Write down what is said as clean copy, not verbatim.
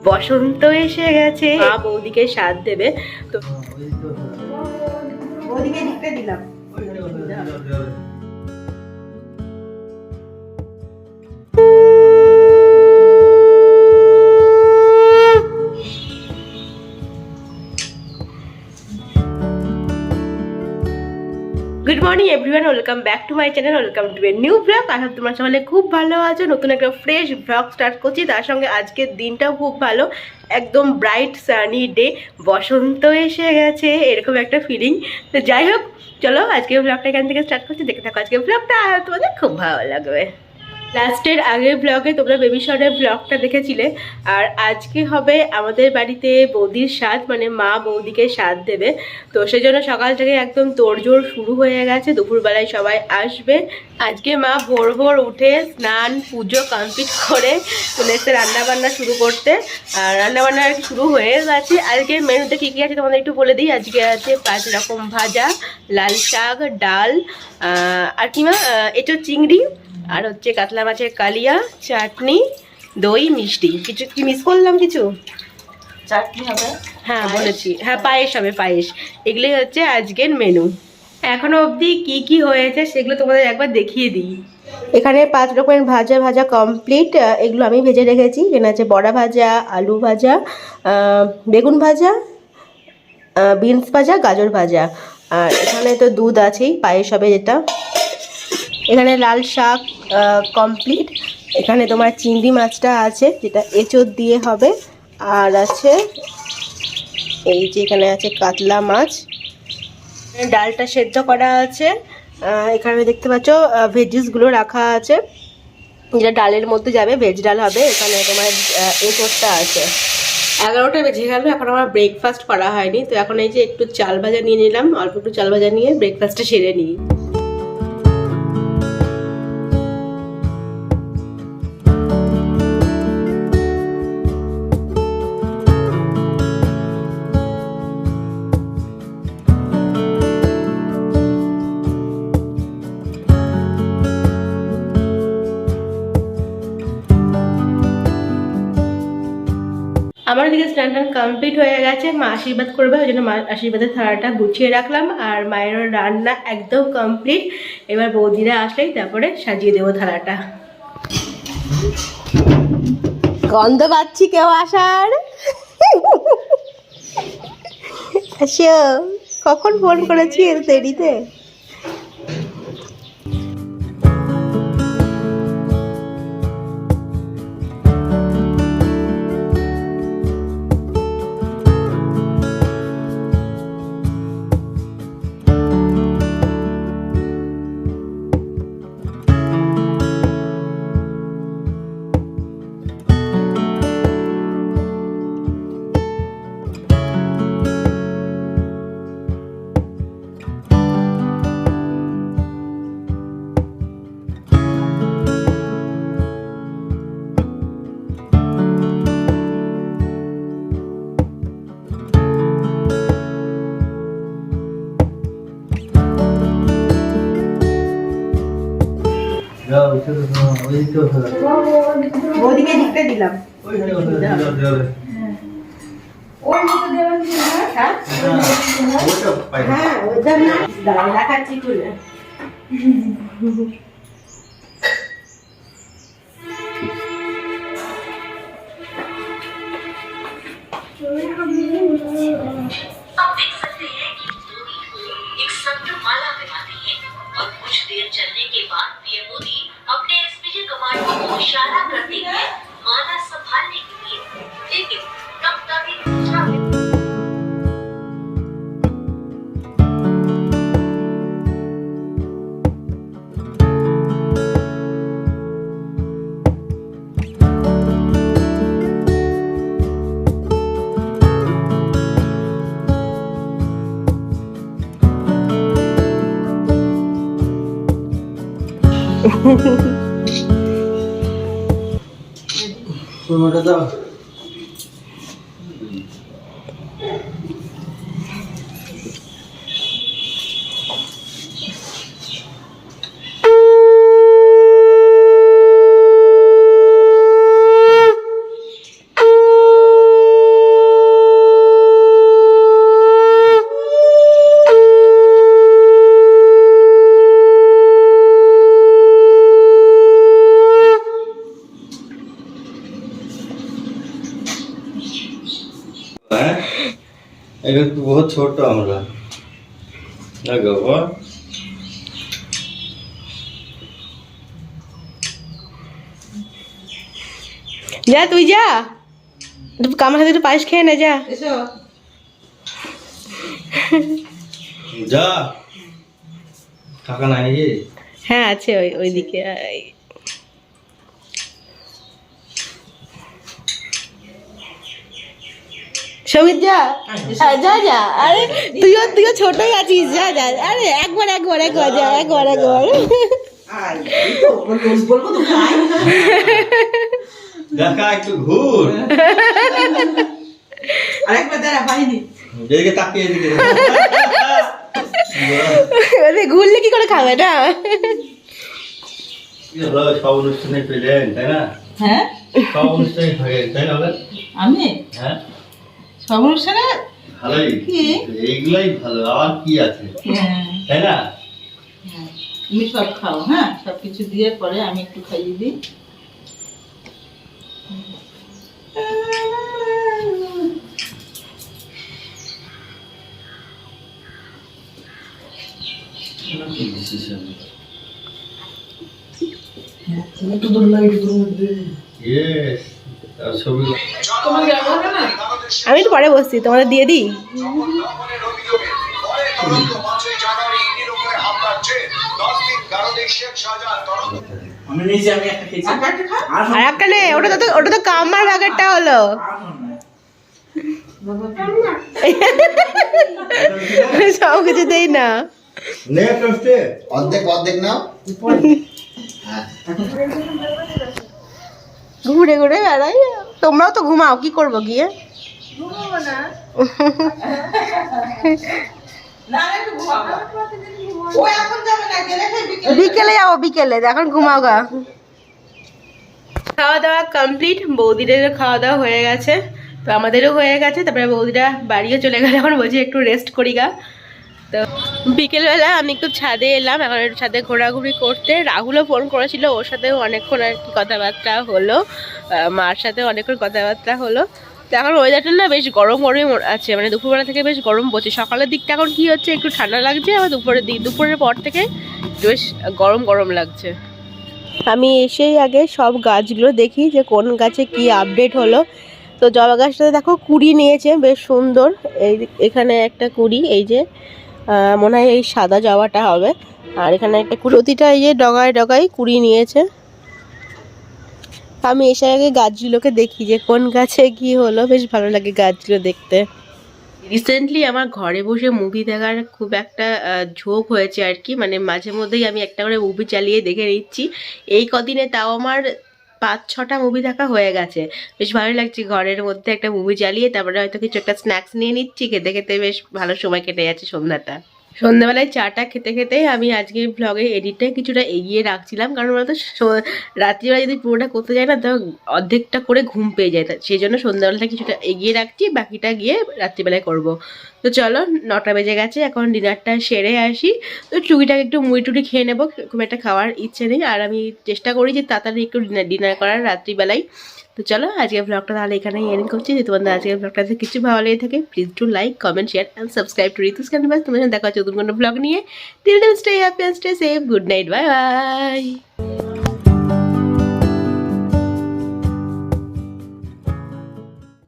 বসন্ত এসে গেছে, মা বৌদিকে সাথ দেবে তো বৌদিকে লিখতে দিলাম। Good morning everyone, welcome back to my channel, welcome to a new blog. আশা করি তোমরা সকলে খুব ভালো আছো। নতুন একটা ফ্রেশ ব্লগ স্টার্ট করছি, তার সঙ্গে আজকের দিনটাও খুব ভালো, একদম ব্রাইট সানি ডে, বসন্ত এসে গেছে এরকম একটা ফিলিং। তো যাই হোক, চলো আজকে ব্লগটা এখান থেকে স্টার্ট করছি, দেখে থাকো আজকে ব্লগটা, তোমাদের খুব ভালো লাগবে। লাস্টের আগের ব্লগে তোমরা বেবি শাওয়ারের ব্লগটা দেখেছিলে, আর আজকে হবে আমাদের বাড়িতে বৌদির সাধ, মানে মা বৌদিকে সাধ দেবে। তো সেই জন্য সকাল থেকে একদম তোড়জোড় শুরু হয়ে গেছে, দুপুরবেলায় সবাই আসবে। আজকে মা ভোর ভোর উঠে স্নান পুজো কমপ্লিট করে চলে এসে রান্নাবান্না শুরু করতে, আর রান্নাবান্না আর কি শুরু হয়ে গেছে। আজকে মেনুতে কী কী আছে তোমাদের একটু বলে দিই। আজকে আছে 5 রকম ভাজা, লাল শাক, ডাল, আর কি মা এটা চিংড়ি, আর হচ্ছে কাতলা মাছের কালিয়া, চাটনি, দই, মিষ্টি। কিছু কি মিস করলাম? কিছু চাটনি হবে, হ্যাঁ বলেছি, হ্যাঁ পায়েস হবে, পায়েস। এগুলোই হচ্ছে আজকের মেনু। এখনো অবধি কি কি হয়েছে সেগুলো তোমাদের একবার দেখিয়ে দিই। এখানে 5 রকমের ভাজা কমপ্লিট, এগুলো আমি ভেজে রেখেছি। এখানে আছে বড়া ভাজা, আলু ভাজা, বেগুন ভাজা, বিনস ভাজা, গাজর ভাজা, আর এখানে তো দুধ আছেই, পায়েস হবে যেটা। এখানে লাল শাক কমপ্লিট। এখানে তোমার চিংড়ি মাছটা আছে, যেটা এঁচোড় দিয়ে হবে, আর আছে এই যে এখানে আছে কাতলা মাছ। ডালটা সেদ্ধ করা আছে। এখানে দেখতে পাচ্ছ ভেজিসগুলো রাখা আছে, যেটা ডালের মধ্যে যাবে, ভেজ ডাল হবে। এখানে তোমার এঁচোড়টা আছে। 11টা বেজে গেল, এখন আমার ব্রেকফাস্ট করা হয়নি। তো এখন এই যে একটু চাল ভাজা নিয়ে নিলাম, অল্প একটু চাল ভাজা নিয়ে ব্রেকফাস্টটা সেরে নিই। আমার দিকে স্নান টান কমপ্লিট হয়ে গেছে, মা আশীর্বাদ করবে, ওই জন্য মা আশীর্বাদের থালাটা গুছিয়ে রাখলাম। আর মায়ের রান্না একদম কমপ্লিট, এবার বৌদিরা আসলেই তারপরে সাজিয়ে দেবো থালাটা। গন্ধ পাচ্ছি কেউ আসার। আসো, কখন ফোন করেছি এর দেরিতে? বৌদিকে লিখতে দিলাম। হ্যাঁ ওইটা না, দাঁড়াও দেখাচ্ছি খুলে। चलने के बाद पीएम मोदी अपने एसपीजी कमांडो को इशारा करते हैं माला संभालने के लिए, लेकिन तब तक एक दूसरा हैं अगर तो बहुत छोटा हमरा लगा हुआ যা তুই যা আমার সাথে একটু পায়েস খেয়ে নে যা जा কাকা নাই নাকি হ্যাঁ আছে ওইদিকে সমিত যা যা যা আরে তুইও ছোটই আছিস যা যা আরে একবার যা একবার দেখা একটু ঘুর আরেকবার দাঁড়া পাইনি এদিকে তাকিয়ে এদিকে ঘুরলে কি করে খাবে না সব অনুষ্ঠানে পেলেন তাই না হ্যাঁ সব অনুষ্ঠানে হয়ে তাই না আমি হ্যাঁ সব অনুষ্ঠানে ভালোই কি? এইগুলাই ভালো আর কি আছে হ্যাঁ তাই না তুমি সব খাও হ্যাঁ সব কিছু দিয়ে পরে আমি একটু খাইয়ে দিই Yes. আর ছবি আমি তো পরে বসছি তোমাদের দিয়ে দিই আমি নিয়েছি আমি একটা খেয়েছি আর একটা নে ওটা তো কামার ভাগেরটা হলো সব কিছু দেই না নে কষ্টে অর্ধেক নাও ঘুরে ঘুরে বেড়াই তোমরাও তো ঘুমাও কি করবো গিয়ে বিকেলে যাবো বিকেলে এখন ঘুমাও গা খাওয়া দাওয়া কমপ্লিট বৌদিদের খাওয়া দাওয়া হয়ে গেছে তো আমাদেরও হয়ে গেছে তারপরে বৌদিরা বাড়িও চলে গেছে এখন বলছি একটু রেস্ট করি গা তো বিকেলবেলা আমি একটু ছাদে এলাম এখন একটু ছাদে ঘোরাঘুরি করতে রাহুলও ফোন করেছিল ওর সাথেও অনেকক্ষণ আর কি কথাবার্তা হলো মার সাথেও অনেকক্ষণ কথাবার্তা হলো তো এখন ওয়েদারটা না বেশ গরমই আছে মানে দুপুরবেলা থেকে বেশ গরম পড়ছে সকালের দিকটা এখন কি হচ্ছে একটু ঠান্ডা লাগছে আবার দুপুরের পর থেকে বেশ গরম লাগছে আমি এসেই আগে সব গাছগুলো দেখি যে কোন গাছে কি আপডেট হলো তো জবা গাছটাতে দেখো কুড়ি নিয়েছে বেশ সুন্দর এই এখানে একটা কুড়ি এই যে মনে হয় এই সাদা জবাটা হবে আর এখানে একটা প্রতিটা এই যে ডগায় কুড়ি নিয়েছে আমি এসে আগে গাছগুলোকে দেখি যে কোন গাছে কি হলো বেশ ভালো লাগে গাছগুলো দেখতে রিসেন্টলি আমার ঘরে বসে মুভি দেখার খুব একটা ঝোঁক হয়েছে আর কি মানে মাঝে মধ্যেই আমি একটা করে মুভি চালিয়ে দেখে নিচ্ছি এই কদিনে তাও আমার 5-6টা মুভি দেখা হয়ে গেছে বেশ ভালো লাগছে ঘরের মধ্যে একটা মুভি চালিয়ে তারপরে হয়তো কিছু একটা স্ন্যাক্স নিয়ে নিচ্ছি খেতে খেতে বেশ ভালো সময় কেটে যাচ্ছে সন্ধ্যাবেলায় চাটা খেতে খেতে আমি আজকে ব্লগে এডিটটা কিছুটা এগিয়ে রাখছিলাম কারণ বলতো রাত্রিবেলা যদি পুরোটা করতে যায় না তো অর্ধেকটা করে ঘুম পেয়ে যায় সেই জন্য সন্ধ্যাবেলাটা কিছুটা এগিয়ে রাখছি বাকিটা গিয়ে রাত্রিবেলায় করব তো চলো 9টা বেজে গেছে এখন ডিনারটা সেরে আসি তো চুগিটাকে একটু মুড়ি টুড়ি খেয়ে নেবো খুব একটা খাওয়ার ইচ্ছে নেই আর আমি চেষ্টা করি যে তাড়াতাড়ি একটু ডিনার করার রাত্রিবেলায় তো চলো আজকের ব্লগটা তাহলে এখানেই এন্ড করছি যদি তোমাদের আজকের ব্লগটাতে কিছু ভালো লেগে থাকে please to like comment share and subscribe to Ritu's canvas তোমাদের দেখা হচ্ছে নতুন কোনো ব্লগ নিয়ে till then stay happy and stay safe good night bye by